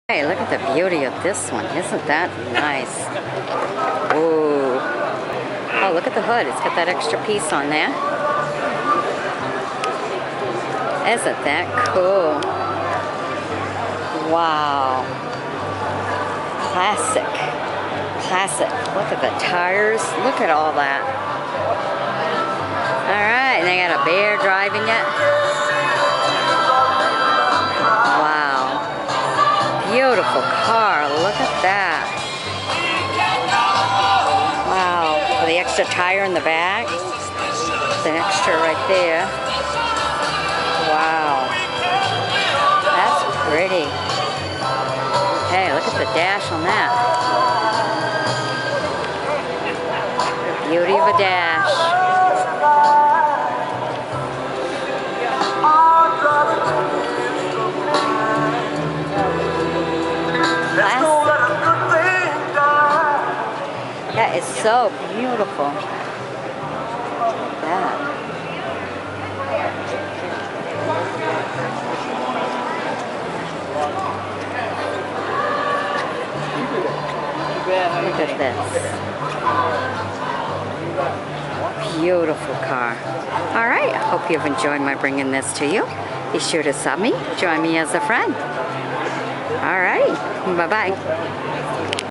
Hey, look at the beauty of this one. Isn't that nice? Ooh. Oh, look at the hood. It's got that extra piece on there. Isn't that cool? Wow. Classic. Classic. Look at the tires. Look at all that. Alright, and they got a bear driving it. Wow. Beautiful car. Look at that. Wow. The extra tire in the back. There's an extra right there. Wow. That's pretty. Hey, look at the dash on that. The beauty of a dash. That is so beautiful. That. Look at this. Beautiful car. Alright, I hope you've enjoyed my bringing this to you. Be sure to sub me. Join me as a friend. Alright, bye-bye.